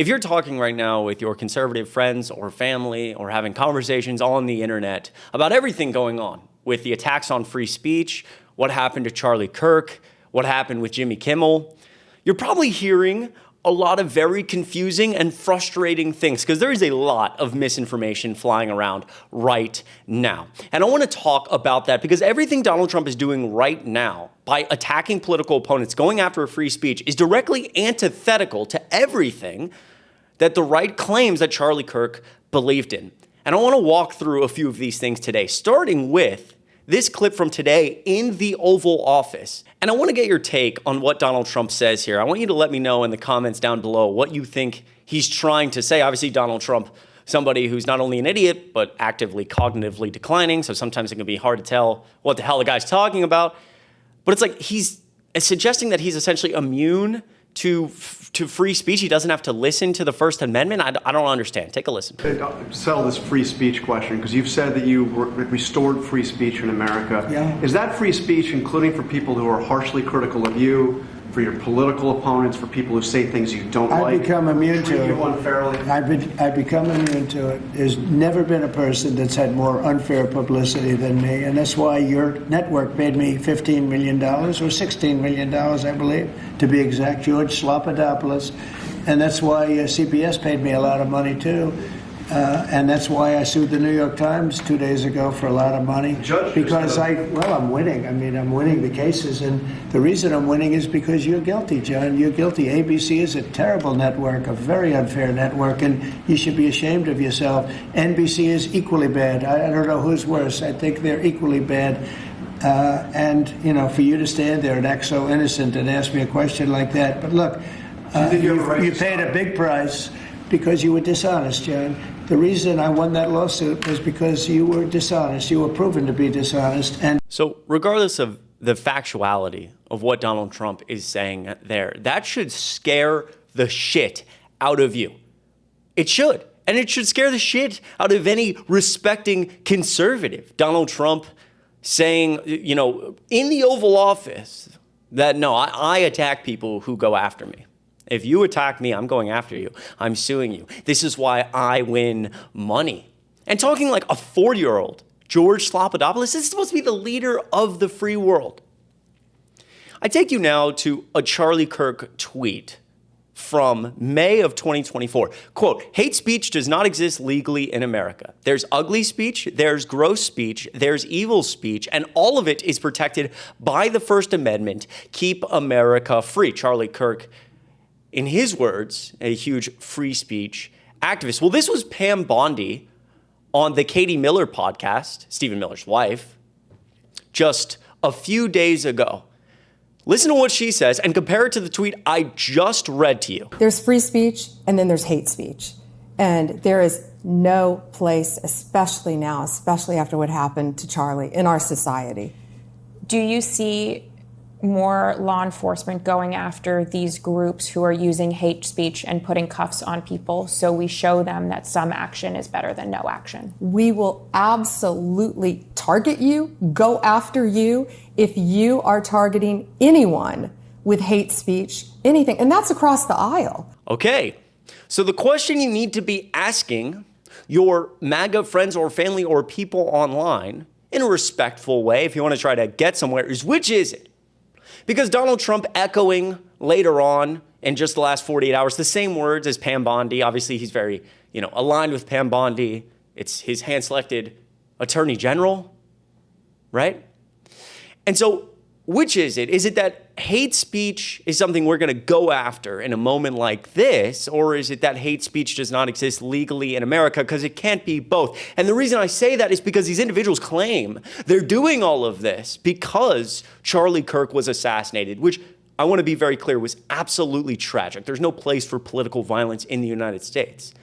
If you're talking right now with your conservative friends or family or having conversations on the internet about everything going on with the attacks on free speech, what happened to Charlie Kirk, what happened with Jimmy Kimmel, you're probably hearing a lot of very confusing and frustrating things because there is a lot of misinformation flying around right now. And I want to talk about that because everything Donald Trump is doing right now by attacking political opponents, going after free speech, is directly antithetical to everything that the right claims that Charlie Kirk believed in. And I want to walk through a few of these things today, starting with this clip from today in the Oval Office. And I want to get your take on what Donald Trump says here. I want you to let me know in the comments down below what you think he's trying to say. Obviously, Donald Trump, somebody who's not only an idiot, but actively cognitively declining. So sometimes it can be hard to tell what the hell the guy's talking about. But it's like he's suggesting that he's essentially immune to free speech. He doesn't have to listen to the First Amendment. I don't understand. Take a listen. Settle this free speech question, because you've said that you restored free speech in America. Yeah. Is that free speech including for people who are harshly critical of you, for your political opponents, for people who say things you don't like? I've become immune to you it. unfairly? I've become immune to it. There's never been a person that's had more unfair publicity than me, and that's why your network paid me $15 million, or $16 million, I believe, to be exact, George Slopadopoulos, and that's why CBS paid me a lot of money, too. And that's why I sued the New York Times 2 days ago for a lot of money. Because I'm winning. I mean, I'm winning the cases. And the reason I'm winning is because you're guilty, John. You're guilty. ABC is a terrible network, a very unfair network, and you should be ashamed of yourself. NBC is equally bad. I don't know who's worse. I think they're equally bad. And, you know, for you to stand there and act so innocent and ask me a question like that. But look, you paid a big price because you were dishonest, John. The reason I won that lawsuit was because you were dishonest. You were proven to be dishonest. And so regardless of the factuality of what Donald Trump is saying there, that should scare the shit out of you. It should. And it should scare the shit out of any respecting conservative. Donald Trump saying, you know, in the Oval Office that, no, I attack people who go after me. If you attack me, I'm going after you. I'm suing you. This is why I win money. And talking like a 40-year-old, George Slopadopoulos, is supposed to be the leader of the free world. I take you now to a Charlie Kirk tweet from May of 2024. Quote, hate speech does not exist legally in America. There's ugly speech, there's gross speech, there's evil speech, and all of it is protected by the First Amendment. Keep America free. Charlie Kirk, in his words, a huge free speech activist. Well, this was Pam Bondi on the Katie Miller podcast, Stephen Miller's wife, just a few days ago. Listen to what she says and compare it to the tweet I just read to you. There's free speech and then there's hate speech. And there is no place, especially now, especially after what happened to Charlie, in our society. Do you see more law enforcement going after these groups who are using hate speech and putting cuffs on people so we show them that some action is better than no action? We will absolutely target you, go after you, if you are targeting anyone with hate speech, anything. And that's across the aisle. Okay, so the question you need to be asking your MAGA friends or family or people online in a respectful way, if you want to try to get somewhere, is which is it? Because Donald Trump echoing later on in just the last 48 hours, the same words as Pam Bondi. Obviously, he's very, aligned with Pam Bondi. It's his hand-selected attorney general, right? And so which is it? Is it that hate speech is something we're going to go after in a moment like this? Or is it that hate speech does not exist legally in America? Because it can't be both. And the reason I say that is because these individuals claim they're doing all of this because Charlie Kirk was assassinated, which I want to be very clear was absolutely tragic. There's no place for political violence in the United States.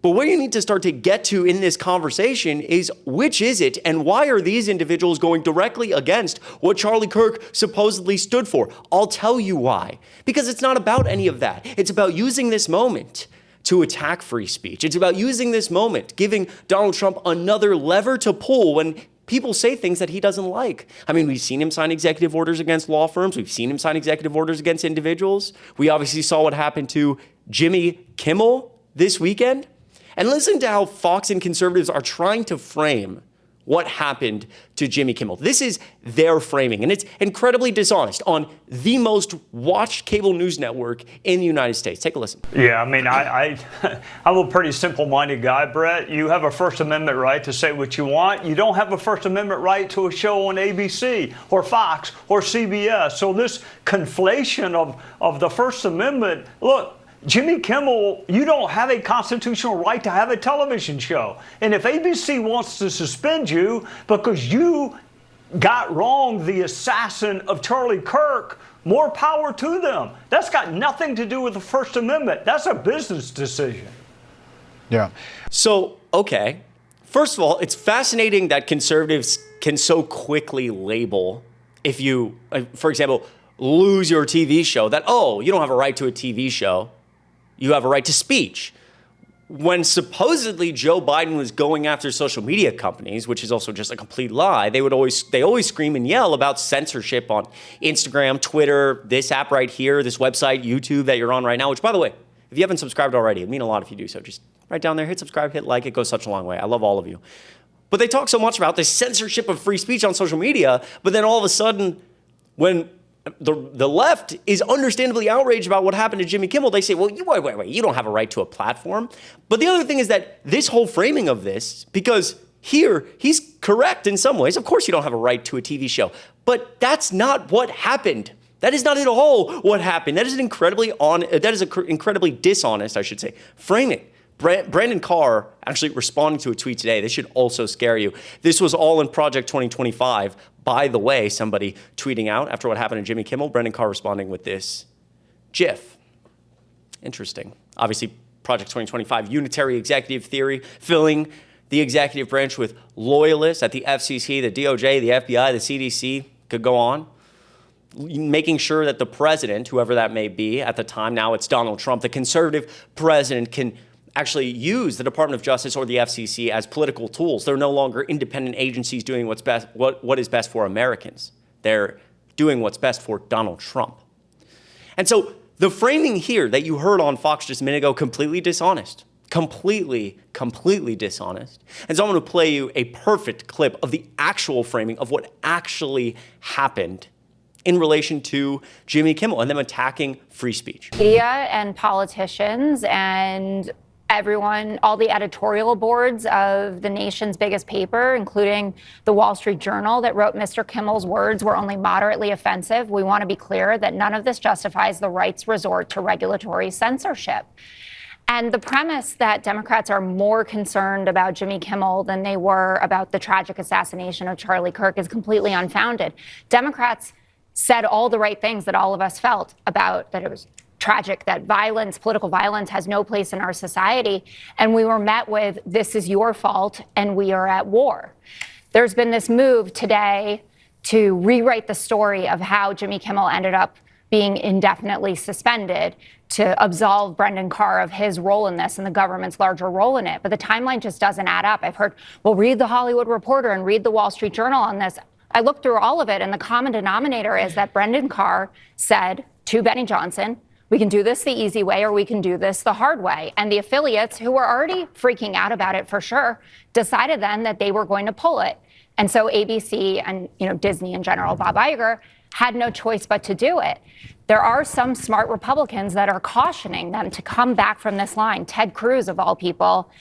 But what you need to start to get to in this conversation is which is it and why are these individuals going directly against what Charlie Kirk supposedly stood for? I'll tell you why. Because it's not about any of that. It's about using this moment to attack free speech. It's about using this moment, giving Donald Trump another lever to pull when people say things that he doesn't like. I mean, we've seen him sign executive orders against law firms. We've seen him sign executive orders against individuals. We obviously saw what happened to Jimmy Kimmel this weekend and listen to how Fox and conservatives are trying to frame what happened to Jimmy Kimmel. This is their framing, and it's incredibly dishonest on the most watched cable news network in the United States. Take a listen. Yeah, I mean, I'm a pretty simple-minded guy, Brett. You have a First Amendment right to say what you want. You don't have a First Amendment right to a show on ABC or Fox or CBS. So this conflation of the First Amendment, look, Jimmy Kimmel, you don't have a constitutional right to have a television show. And if ABC wants to suspend you because you got wrong the assassin of Charlie Kirk, more power to them. That's got nothing to do with the First Amendment. That's a business decision. Yeah. So, okay. First of all, it's fascinating that conservatives can so quickly label if you, for example, lose your TV show that, oh, you don't have a right to a TV show. You have a right to speech. When supposedly Joe Biden was going after social media companies, which is also just a complete lie, they always scream and yell about censorship on Instagram, Twitter, this app right here, this website, YouTube that you're on right now, which, by the way, if you haven't subscribed already, it'd mean a lot if you do so. Just right down there, hit subscribe, hit like. It goes such a long way. I love all of you. But they talk so much about the censorship of free speech on social media, but then all of a sudden, when the left is understandably outraged about what happened to Jimmy Kimmel, they say, well, wait, you don't have a right to a platform. But the other thing is that this whole framing of this, because here he's correct in some ways. Of course you don't have a right to a TV show, but that's not what happened. That is not at all what happened. That is incredibly dishonest, I should say, framing. Brandon Carr actually responding to a tweet today. This should also scare you. This was all in Project 2025. By the way, somebody tweeting out after what happened to Jimmy Kimmel, Brandon Carr responding with this GIF. Interesting. Obviously, Project 2025, unitary executive theory, filling the executive branch with loyalists at the FCC, the DOJ, the FBI, the CDC, could go on. Making sure that the president, whoever that may be at the time, now it's Donald Trump, the conservative president, can actually use the Department of Justice or the FCC as political tools. They're no longer independent agencies doing what's best, what is best for Americans. They're doing what's best for Donald Trump. And so the framing here that you heard on Fox just a minute ago, completely dishonest. Completely dishonest. And so I'm going to play you a perfect clip of the actual framing of what actually happened in relation to Jimmy Kimmel and them attacking free speech. Media and politicians and everyone, all the editorial boards of the nation's biggest paper, including the Wall Street Journal, that wrote Mr. Kimmel's words were only moderately offensive. We want to be clear that none of this justifies the right's resort to regulatory censorship. And the premise that Democrats are more concerned about Jimmy Kimmel than they were about the tragic assassination of Charlie Kirk is completely unfounded. Democrats said all the right things that all of us felt about, that it was tragic, that violence, political violence, has no place in our society. And we were met with, this is your fault, and we are at war. There's been this move today to rewrite the story of how Jimmy Kimmel ended up being indefinitely suspended, to absolve Brendan Carr of his role in this and the government's larger role in it. But the timeline just doesn't add up. I've heard, well, read the Hollywood Reporter and read the Wall Street Journal on this. I looked through all of it, and the common denominator is that Brendan Carr said to Benny Johnson, we can do this the easy way or we can do this the hard way. And the affiliates, who were already freaking out about it for sure, decided then that they were going to pull it. And so ABC and Disney in general, Bob Iger, had no choice but to do it. There are some smart Republicans that are cautioning them to come back from this line. Ted Cruz, of all people,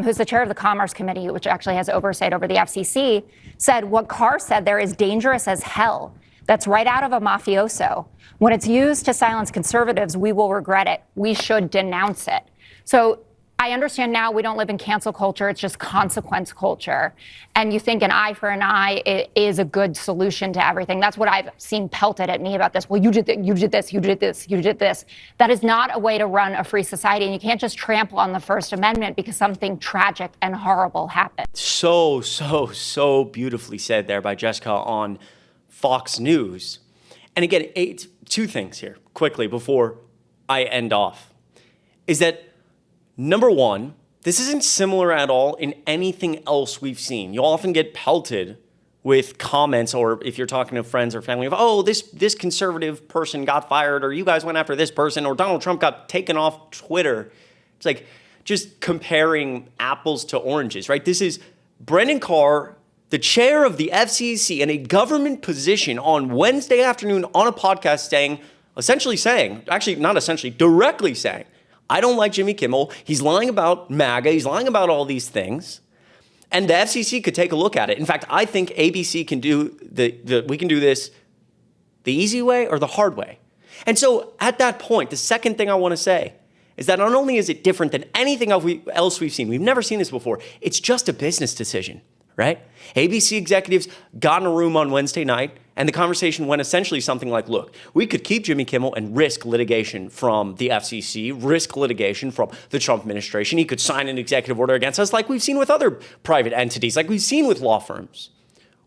who's the chair of the Commerce Committee, which actually has oversight over the FCC, said what Carr said there is dangerous as hell. That's right out of a mafioso. When it's used to silence conservatives, we will regret it. We should denounce it. So I understand now we don't live in cancel culture. It's just consequence culture. And you think an eye for an eye is a good solution to everything. That's what I've seen pelted at me about this. Well, you did this, you did this, you did this, you did this. That is not a way to run a free society. And you can't just trample on the First Amendment because something tragic and horrible happened. So beautifully said there by Jessica on Fox News. And again, two things here quickly before I end off is that, number one, this isn't similar at all in anything else we've seen. You often get pelted with comments, or if you're talking to friends or family, of, oh, this conservative person got fired, or you guys went after this person, or Donald Trump got taken off Twitter. It's like just comparing apples to oranges, right? This is Brendan Carr, the chair of the FCC, in a government position on Wednesday afternoon on a podcast directly saying, I don't like Jimmy Kimmel. He's lying about MAGA. He's lying about all these things. And the FCC could take a look at it. In fact, I think ABC can do we can do this the easy way or the hard way. And so at that point, the second thing I want to say is that not only is it different than anything else we've seen, we've never seen this before, it's just a business decision, right? ABC executives got in a room on Wednesday night, and the conversation went essentially something like, look, we could keep Jimmy Kimmel and risk litigation from the FCC, risk litigation from the Trump administration. He could sign an executive order against us like we've seen with other private entities, like we've seen with law firms.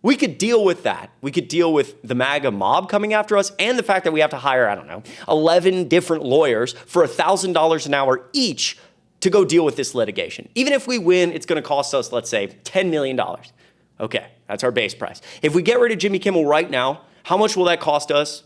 We could deal with that. We could deal with the MAGA mob coming after us and the fact that we have to hire, 11 different lawyers for $1,000 an hour each to go deal with this litigation. Even if we win, it's going to cost us, let's say, $10 million. Okay, that's our base price. If we get rid of Jimmy Kimmel right now, how much will that cost us?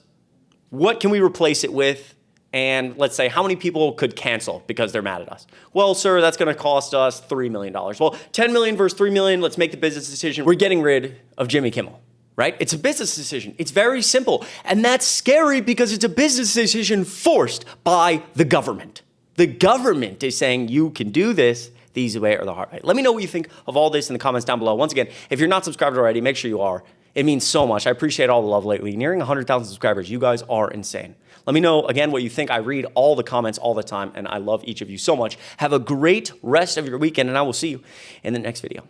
What can we replace it with? And let's say, how many people could cancel because they're mad at us? Well, sir, that's going to cost us $3 million. Well, 10 million versus 3 million, let's make the business decision. We're getting rid of Jimmy Kimmel, right? It's a business decision. It's very simple. And that's scary because it's a business decision forced by the government. The government is saying you can do this the easy way or the hard way. Let me know what you think of all this in the comments down below. Once again, if you're not subscribed already, make sure you are. It means so much. I appreciate all the love lately. Nearing 100,000 subscribers. You guys are insane. Let me know, again, what you think. I read all the comments all the time, and I love each of you so much. Have a great rest of your weekend, and I will see you in the next video.